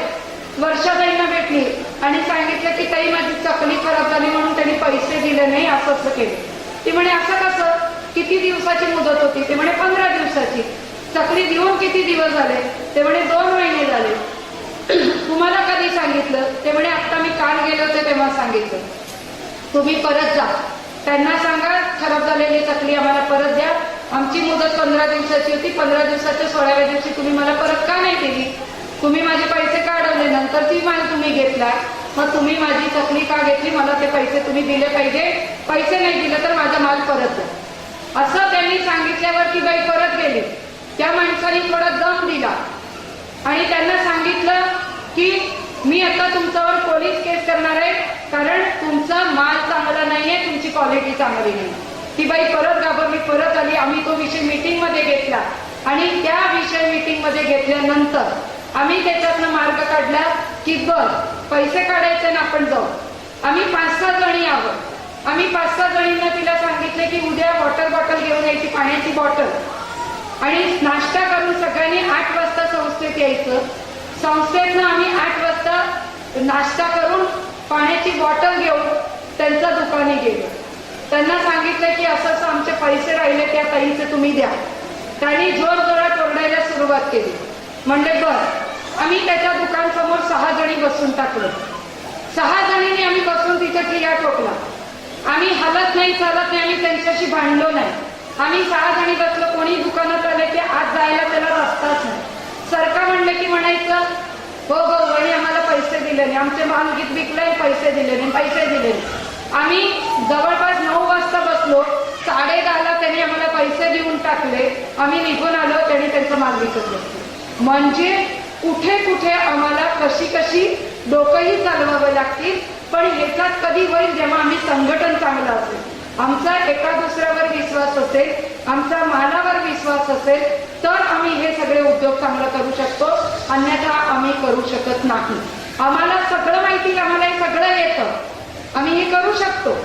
वर्षाताईंना भेटली आणि सांगितलं की ताई माझी चकली खराब झाली म्हणून त्यांनी पैसे दिले नाही, असं असं केलं. ती म्हणे असं कसं, किती दिवसाची मुदत होती? ते म्हणे 15 दिवसाची. चकली देऊन किती दिवस झाले? ते म्हणे 2 महिने झाले. तुम्हाला कधी सांगितलं? ते म्हणे आता मी काल गेले होते तेव्हा सांगितलं. तुम्ही परत जा, त्यांना सांगा खराब झालेली चकली आम्हाला परत द्या. आमची मुदत 15 दिवसाची होती, 15 दिवसाच्या 16व्या दिवशी तुम्ही मला परत का नाही दिली? तुम्ही माझे पैसे का अडवले? नंतर ती माल तुम्ही घेतला, मग तुम्ही माझी चकली का घेतली? मला ते पैसे तुम्ही दिले पाहिजे. पैसे नाही दिले तर माझा माल परत द्या. असं त्यांनी सांगितल्यावर ती बाई परत गेली. त्या माणसाने थोडा दम दिला आणि त्यांना सांगितलं की मी आता तुमच्यावर पोलीस केस करणार आहे, कारण तुमचा माल चांगला नाहीये, तुमची क्वालिटी चांगली नाही. ती बाई परत घाबरली, परत आली. आम्ही तो विषय मीटिंग मध्ये घेतला आणि त्या विषय मीटिंग मध्ये घेतल्यानंतर आम्ही त्याच्यातनं मार्ग काढला की बर पैसे काढायचे ना आपण जाऊ. आम्ही 5-6 जणी आहोत. आम्ही 5-6 जणींना तिला सांगितले की उद्या वॉटर बॉटल घेऊन यायची, पाण्याची बॉटल, आणि नाश्ता करून सगळ्यांनी 8 वाजता संस्थेत यायचं. संस्थेतनं आम्ही 8 वाजता नाश्ता करून पाण्याची बॉटल घेऊन त्यांच्या दुकानी गेलो. त्यांना सांगितलं की असं असं आमचे पैसे राहिले, त्या ताईचे तुम्ही द्या. त्यांनी जोरजोरात ओरडायला सुरुवात केली. म्हणले बर. आम्ही त्याच्या दुकानसमोर 6 जणी बसून टाकलो. 6 जणींनी आम्ही बसून तिच्या ठिया ठोकला. आम्ही हलत नाही, चालत नाही, आम्ही त्यांच्याशी भांडलो नाही. आम्ही 6 जणी बसलो. कोणी दुकानात आले की आज जायला त्याला रस्ताच नाही. सरका म्हणले की म्हणायचं हो हो वणी आम्हाला पैसे दिले नाही, आमचे माल गीत विकले, पैसे दिले नाही, पैसे दिले नाही. आम्ही जवळपास 9 वाजता बसलो. 10:30ला त्यांनी आम्हाला पैसे देऊन टाकले. आम्ही निघून आलो, त्यांनी त्यांचा माल विकत घेतला. म्हणजे कुठे कुठे आम्हाला कशी कशी डोकंही चालवावं लागतील. पण ह्याच्यात कधी होईल जेव्हा आम्ही संघटन चांगलं असेल, आमचा एका दुसऱ्यावर विश्वास असेल, आमचा मालावर विश्वास असेल, तर आम्ही हे सगळे उद्योग चांगलं करू शकतो. अन्यथा आम्ही करू शकत नाही. आम्हाला सगळं माहिती, आम्हाला हे सगळं येतं, आम्ही हे करू शकतो,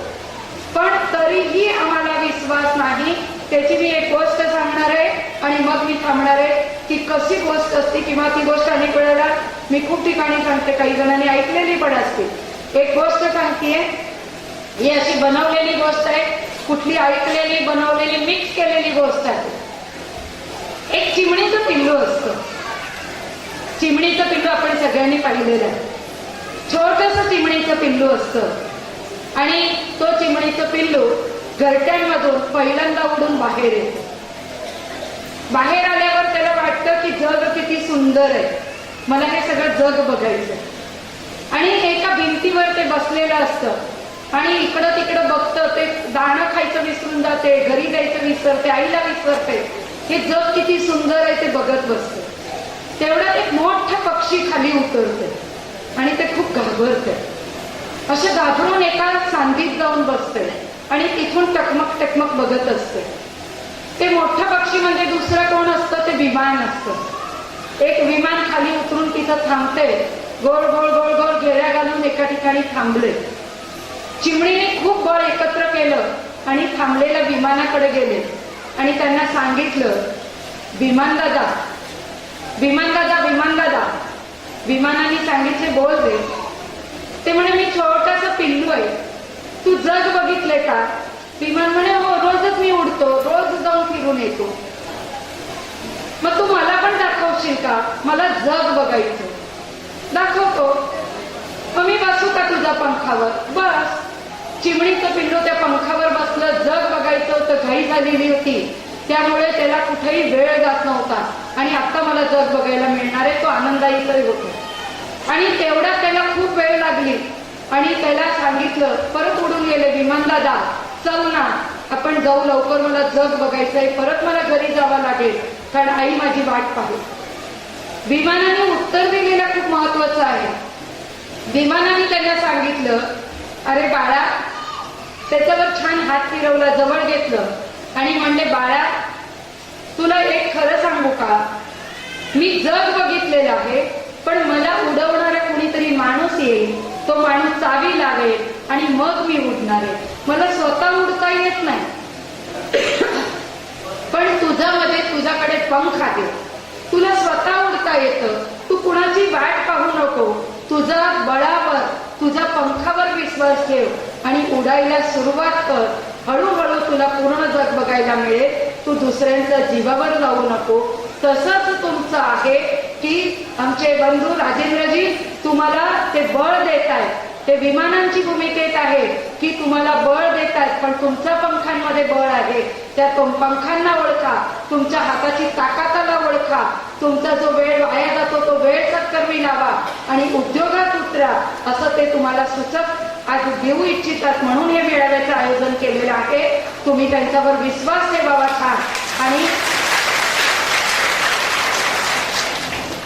पण तरीही आम्हाला विश्वास नाही. त्याची मी एक गोष्ट सांगणार आहे आणि मग मी थांबणार आहे की कशी गोष्ट असते, किंवा ती गोष्ट अनेक वेळेला मी खूप ठिकाणी सांगते, काही जणांनी ऐकलेली पण असते. एक गोष्ट सांगतेय, ही अशी बनवलेली गोष्ट आहे, कुठली ऐकलेली बनवलेली मिक्स केलेली गोष्ट आहे. एक चिमणीचं पिल्लू असतं. चिमणीचं पिल्लू आपण सगळ्यांनी पाहिलेलं आहे. छोटंसं चिमणीचं पिल्लू असतं आणि तो चिमणीचं पिल्लू घरट्यांमधून पहिल्यांदा उडून बाहेर येतो. बाहेर आल्यावर त्याला वाटतं की जग किती सुंदर आहे, मला हे सगळं जग बघायचं. आणि एका भिंतीवर ते बसलेलं असतं आणि इकडं तिकडं बघतं. ते दाणं खायचं विसरून जाते, घरी जायचं विसरते, आईला विसरते. हे जग किती सुंदर आहे ते बघत बसते. तेवढ्यात एक मोठा पक्षी खाली उतरते आणि ते खूप घाबरते. असे घाबरून एका सांदीत जाऊन बसते आणि तिथून टकमक टकमक बघत असते. ते मोठं पक्षी म्हणजे दुसरं कोण असतं, ते विमान असतं. एक विमान खाली उतरून तिथं थांबते. गोल गोल गोल गोल घेऱ्या घालून एका ठिकाणी थांबले. चिमणीने खूप बळ एकत्र केलं आणि थांबलेल्या विमानाकडे गेले आणि त्यांना सांगितलं, विमान दादा, विमान दादा, विमान दादा. विमानाने सांगितले, बोल रे. ते म्हणे, मी छोटासा पिल्लू आहे, तू जग बघितले का? विमान म्हणे, हो, रोजच मी उडतो, रोज जाऊन फिरून येतो. मग तू मला पण दाखवशील का? मला जग बघायचं. दाखवतो. मग मी बसू का तुझ्या पंखावर? बस. चिमणीचं पिल्लू त्या पंखावर बसलं. जग बघायचं तर घाई झालेली होती, त्यामुळे त्याला कुठेही वेळ जात नव्हता आणि आता मला जग बघायला मिळणार आहे, तो आनंदायी तरी होतो. आणि तेवढ्यात त्याला खूप वेळ लागली आणि त्याला सांगितलं, परत उडून गेले, विमान दादा चल ना, आपण जाऊ लवकर, मला जग बघायचंय, परत मला घरी जावं लागेल, कारण आई माझी वाट पाहिजे. विमानाने उत्तर दिलेलं खूप महत्वाचं आहे. विमानाने त्यांना सांगितलं, अरे बाळा, त्याच्यावर छान हात फिरवला, जवळ घेतलं आणि म्हणले, बाळा, तुला एक खरं सांगू का? मी जग बघितलेलं आहे, पण मला उडवणारा कुणीतरी माणूस येईल, तो माणूस चावी लावेल आणि मग मी उडणार आहे. मला स्वतः उडता येत नाही, पण तुझ्याकडे पंख आहे, तुला स्वतः उडता येतं. तू कुणाची वाट पाहू नको, तुझा बळावर, तुझ्या पंखावर विश्वास ठेव आणि उडायला सुरुवात कर. हळूहळू तुला पूर्ण जग बघायला मिळेल. तू दुसऱ्यांच्या जीवावर जाऊ नको. तसंच तुमचं आहे की आमचे बंधू राजेंद्रजी तुम्हाला ते बळ देत आहेत, ते विमानांची भूमिकेत आहे की तुम्हाला बळ देत आहेत, पण तुमच्या पंखांमध्ये बळ आहे. त्या पंखांना ओळखा, तुमच्या हाताची ताकदला ओळखा, तुमचा जो वेळ वाया जातो तो वेळ सत्कर्मी लावा आणि उद्योगात उतरा, असं ते तुम्हाला सूचक आज देऊ इच्छितात. म्हणून हे मेळाव्याचं आयोजन केलेलं आहे. तुम्ही त्यांच्यावर विश्वास ठेवावा छान आणि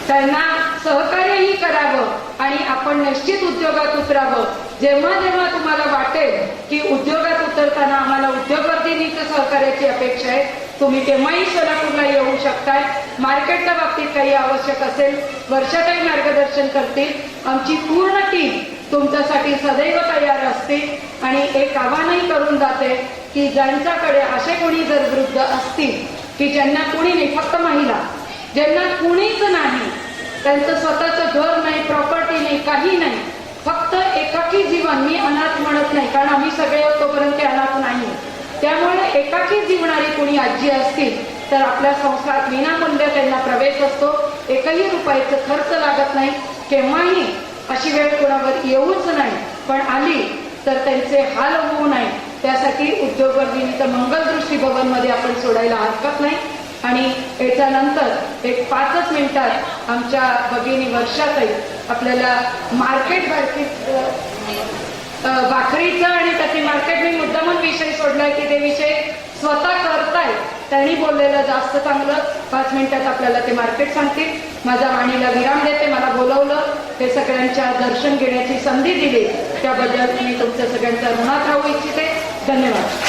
त्यांना सहकार्यही करावं आणि आपण निश्चित उद्योगात उतरावं. जेव्हा जेव्हा तुम्हाला वाटेल की उद्योगात उतरताना आम्हाला उद्योगवर्धिनीच्या सहकार्याची अपेक्षा आहे, तुम्ही तेव्हाही सोलापूरला येऊ शकताय. मार्केटच्या बाबतीत काही आवश्यक असेल, वर्षाताई मार्गदर्शन करतील. आमची पूर्ण टीम तुमच्यासाठी सदैव तयार असते आणि एक आव्हानही करून जाते की ज्यांच्याकडे असे कोणी जर वृद्ध असतील की ज्यांना कुणी नाही, फक्त महिला, ज्यांना कुणीच नाही, त्यांचं स्वतःचं घर नाही, प्रॉपर्टी नाही, काही नाही, फक्त एकाकी जीवन. मी अनाथ म्हणत नाही, कारण आम्ही सगळे तोपर्यंत अनाथ नाही. त्यामुळे एकाकी जीवनारी कोणी आजी असतील तर आपल्या संस्थात विनामूल्य त्यांना प्रवेश असतो. एकही रुपयाचा खर्च लागत नाही. केव्हाही अशी वेळ कोणावर येऊच नाही, पण आली तर त्यांचे हाल होऊ नये त्यासाठी उद्योगवर्धिनीचं मंगलदृष्टी भवन मध्ये आपण सोडायला हरकत नाही. आणि याच्यानंतर एक 5 मिनिटात आमच्या भगिनी वर्षाताई आपल्याला मार्केट भाकरीचं आणि त्याची मार्केट, मी मुद्दामून विषय सोडलाय की ते विषय स्वतः करतायत, त्यांनी बोललेलं जास्त चांगलं. 5 मिनिटात आपल्याला ते मार्केट सांगतील. माझ्या वाणीला विराम देते. मला बोलवलं, ते सगळ्यांच्या दर्शन घेण्याची संधी दिली, त्याबद्दल मी तुमच्या सगळ्यांच्या ऋणात राहू इच्छिते. धन्यवाद.